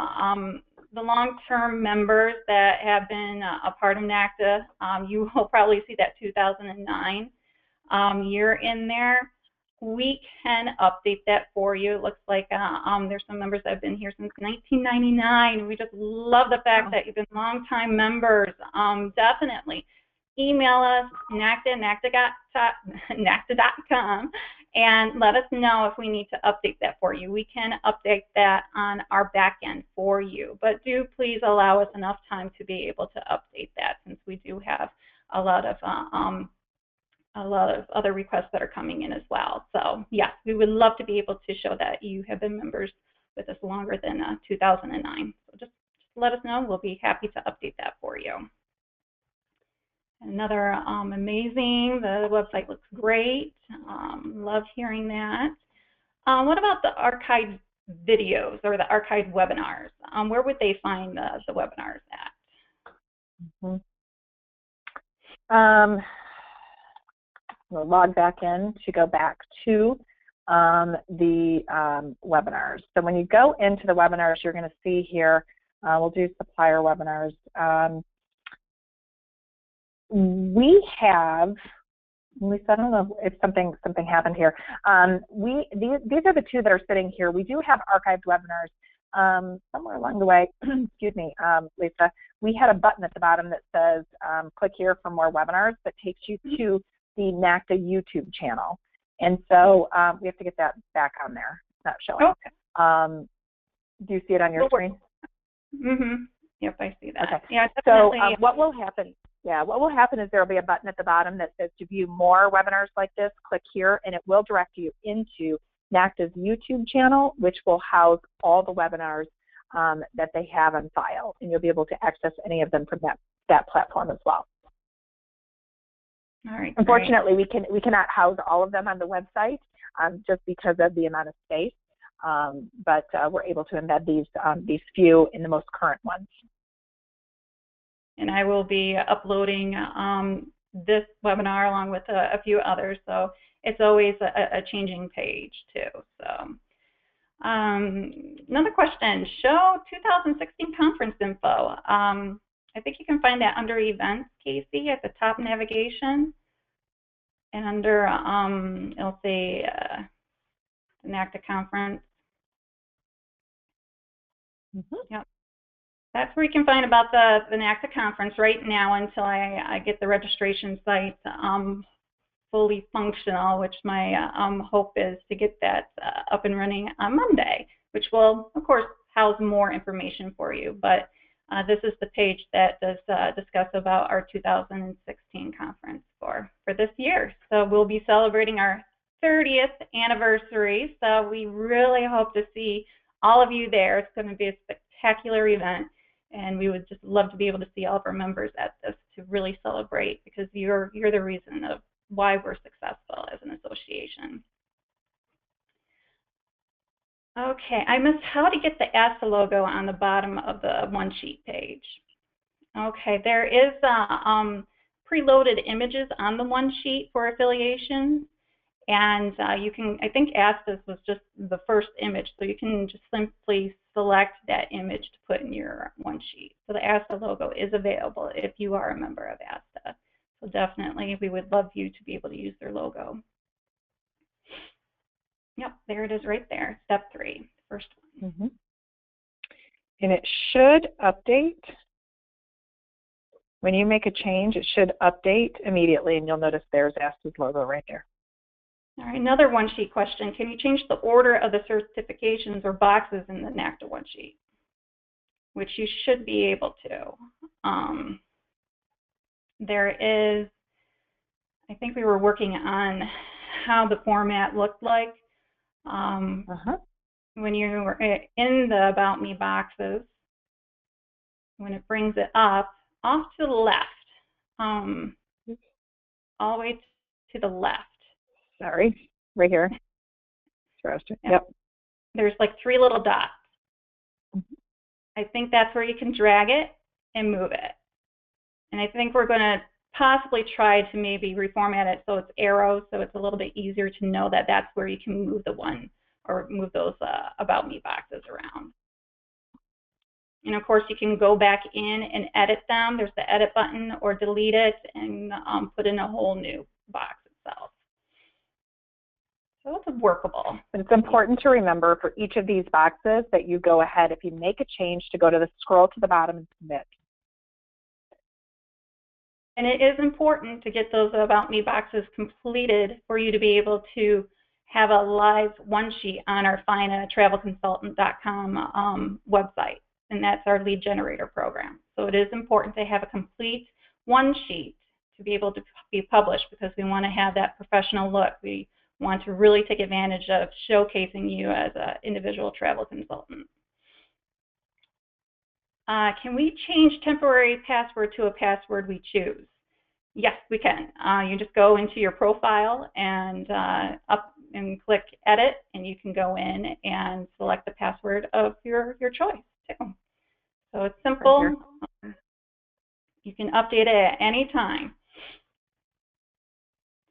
the long-term members that have been a part of NACTA, you will probably see that 2009 year in there. We can update that for you. It looks like there's some members that have been here since 1999. We just love the fact that you've been long-time members. Definitely email us, NACTA.com, and let us know if we need to update that for you. We can update that on our back end for you, but do please allow us enough time to be able to update that, since we do have a lot of other requests that are coming in as well. So yes, we would love to be able to show that you have been members with us longer than 2009. So just let us know. We'll be happy to update that for you. Another amazing, the website looks great. Love hearing that. What about the archived videos or the archived webinars? Where would they find the webinars at? We'll log back in to go back to the webinars. So when you go into the webinars, you're going to see here, we'll do supplier webinars. We have, Lisa, I don't know if something happened here. These are the two that are sitting here. We do have archived webinars. Somewhere along the way, excuse me, Lisa, we had a button at the bottom that says click here for more webinars that takes you to the NACTA YouTube channel. And so we have to get that back on there. It's not showing. Okay. Do you see it on your screen? Mm-hmm. Yep, I see that. Okay. Yeah, definitely. So what will happen? Yeah, what will happen is there will be a button at the bottom that says to view more webinars like this, click here, and it will direct you into NACTA's YouTube channel, which will house all the webinars that they have on file, and you'll be able to access any of them from that platform as well. All right. Unfortunately, we cannot house all of them on the website just because of the amount of space, but we're able to embed these few in the most current ones. And I will be uploading this webinar along with a few others, so it's always a changing page too. So another question, show 2016 conference info. I think you can find that under events, Casey, at the top navigation, and under it'll say the NACTA conference. Yep. That's where you can find about the NACTA conference right now until I get the registration site fully functional, which my hope is to get that up and running on Monday, which will, of course, house more information for you. But this is the page that does discuss about our 2016 conference for this year. So we'll be celebrating our 30th anniversary. So we really hope to see all of you there. It's going to be a spectacular event. And we would just love to be able to see all of our members at this to really celebrate, because you're the reason of why we're successful as an association. Okay, I missed how to get the ASTA logo on the bottom of the one sheet page. Okay, there is preloaded images on the one sheet for affiliations. And you can, I think ASTA's was just the first image, so you can just simply select that image to put in your one sheet. So the ASTA logo is available if you are a member of ASTA. So definitely, we would love you to be able to use their logo. Yep, there it is right there, step 3, first one. Mm-hmm. And it should update. When you make a change, it should update immediately, and you'll notice there's ASTA's logo right there. All right, another one sheet question. Can you change the order of the certifications or boxes in the NACTA one sheet? Which you should be able to. There is, I think we were working on how the format looked like. When you were in the About Me boxes, when it brings it up, off to the left, all the way to the left. Sorry, right here. Yep. There's like 3 little dots. I think that's where you can drag it and move it. And I think we're going to possibly try to maybe reformat it so it's arrows, so it's a little bit easier to know that that's where you can move the one or move those About Me boxes around. And of course, you can go back in and edit them. There's the edit button, or delete it and put in a whole new box itself. So it's workable. But it's important to remember for each of these boxes that you go ahead, if you make a change, to go to the scroll to the bottom and submit. And it is important to get those About Me boxes completed for you to be able to have a live one sheet on our FinaTravelConsultant.com website, and that's our lead generator program. So it is important to have a complete one sheet to be able to be published, because we want to have that professional look. We want to really take advantage of showcasing you as an individual travel consultant. Can we change temporary password to a password we choose? Yes, we can. You just go into your profile and click edit, and you can go in and select the password of your choice too. So it's simple. You can update it at any time.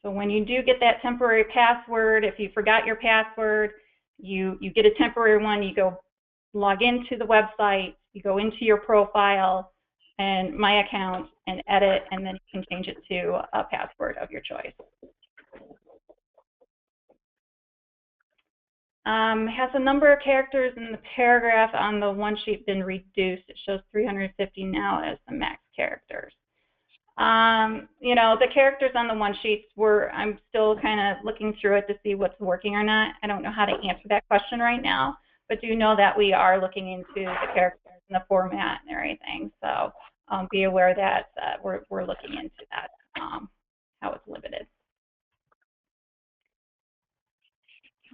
So when you do get that temporary password, if you forgot your password, you get a temporary one, you go log into the website, you go into your profile and My Account and edit, and then you can change it to a password of your choice. Has the number of characters in the paragraph on the one sheet been reduced? It shows 350 now as the max characters. You know, the characters on the one sheets I'm still kind of looking through it to see what's working or not. I don't know how to answer that question right now, but do know that we are looking into the characters and the format and everything. So be aware that we're looking into that, how it's limited.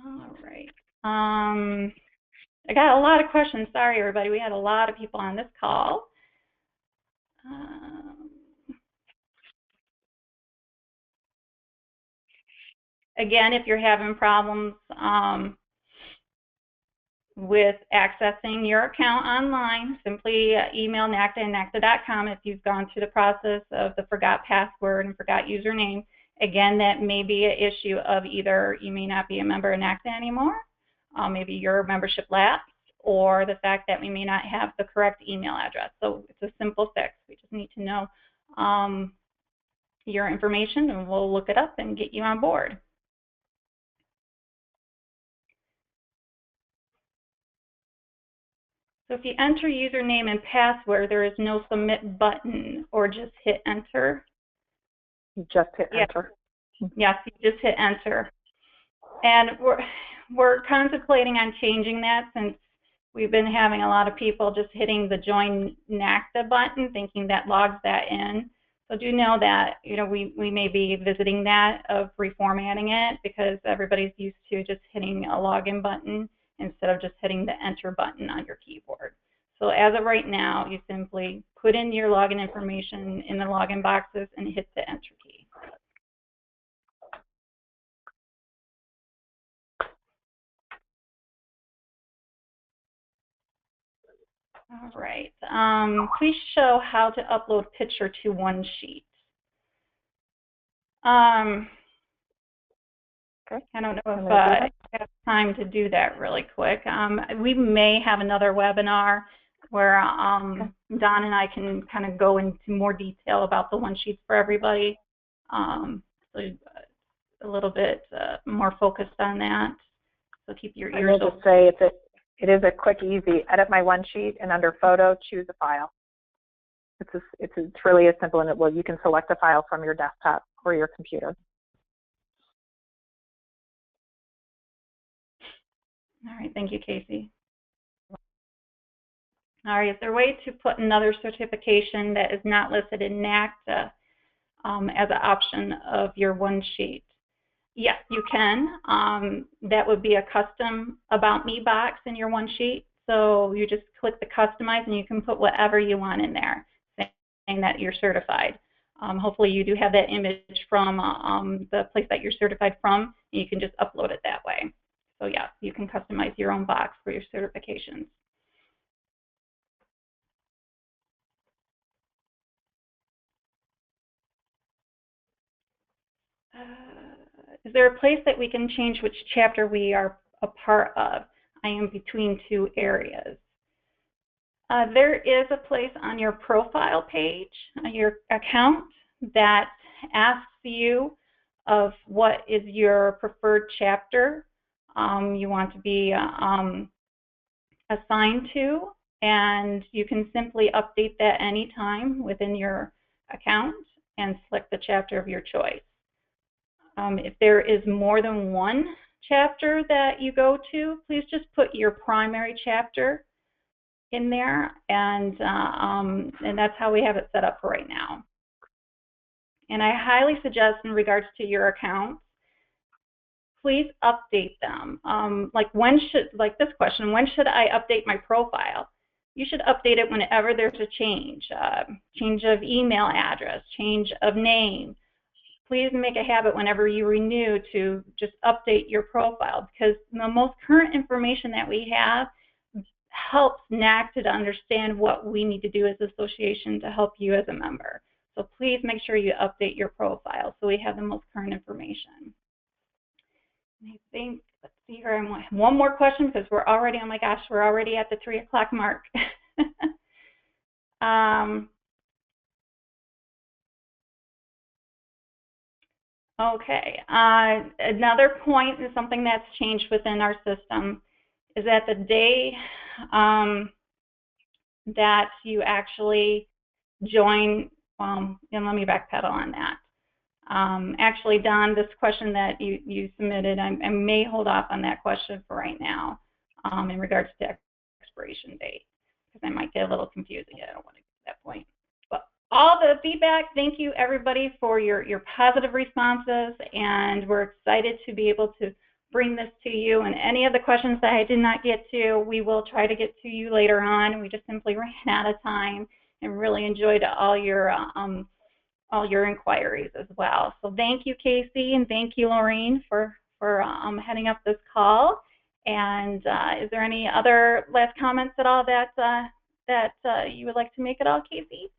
All right. I got a lot of questions. Sorry, everybody. We had a lot of people on this call. Again, if you're having problems with accessing your account online, simply email NACTA and NACTA.com if you've gone through the process of the forgot password and forgot username. Again, that may be an issue of either you may not be a member of NACTA anymore, maybe your membership lapsed, or the fact that we may not have the correct email address. So it's a simple fix. We just need to know your information, and we'll look it up and get you on board. So if you enter username and password, there is no submit button, or just hit enter. Just hit enter. Yes, you just hit enter. And we're contemplating on changing that, since we've been having a lot of people just hitting the join NACTA button, thinking that logs that in. So do know that, you know, we may be visiting that, of reformatting it, because everybody's used to just hitting a login button instead of just hitting the enter button on your keyboard. So as of right now, you simply put in your login information in the login boxes and hit the enter key. All right. Please show how to upload picture to one sheet. Okay. I don't know if I have time to do that really quick. We may have another webinar where Don and I can kind of go into more detail about the one sheets for everybody. So a little bit more focused on that. So keep your ears open. I will just say it is a quick, easy, edit my one sheet, and under photo, choose a file. It's really as simple, and you can select a file from your desktop or your computer. All right, thank you, Casey. All right, is there a way to put another certification that is not listed in NACTA as an option of your one sheet? Yes, you can. That would be a custom About Me box in your one sheet. So you just click the customize, and you can put whatever you want in there, saying that you're certified. Hopefully you do have that image from the place that you're certified from, and you can just upload it that way. So yeah, you can customize your own box for your certifications. Is there a place that we can change which chapter we are a part of? I am between two areas. There is a place on your profile page, your account, that asks you of what is your preferred chapter you want to be assigned to, and you can simply update that anytime within your account, and select the chapter of your choice. If there is more than one chapter that you go to, please just put your primary chapter in there, and that's how we have it set up for right now. And I highly suggest, in regards to your accounts, please update them. Like this question, when should I update my profile? You should update it whenever there's a change of email address, change of name. Please make a habit whenever you renew to just update your profile, because the most current information that we have helps NACTA to understand what we need to do as an association to help you as a member. So please make sure you update your profile so we have the most current information. I think, let's see here, one more question, because we're already, oh my gosh, we're already at the 3 o'clock mark. Okay, another point is something that's changed within our system is that the day that you actually join, and let me backpedal on that. Actually, Don, this question that you submitted, I may hold off on that question for right now in regards to expiration date, because I might get a little confusing. I don't want to get to that point. But all the feedback, thank you everybody for your positive responses, and we're excited to be able to bring this to you. And any of the questions that I did not get to, we will try to get to you later on. We just simply ran out of time, and really enjoyed all your inquiries as well. So thank you, Casey, and thank you, Laureen, for heading up this call. And is there any other last comments at all that you would like to make at all, Casey?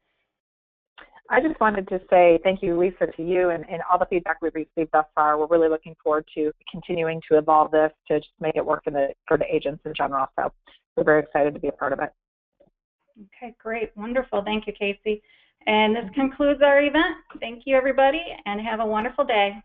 I just wanted to say thank you, Lisa, to you and all the feedback we've received thus far. We're really looking forward to continuing to evolve this to just make it work for the agents in general. So we're very excited to be a part of it. Okay, great. Wonderful. Thank you, Casey. And this concludes our event. Thank you, everybody, and have a wonderful day.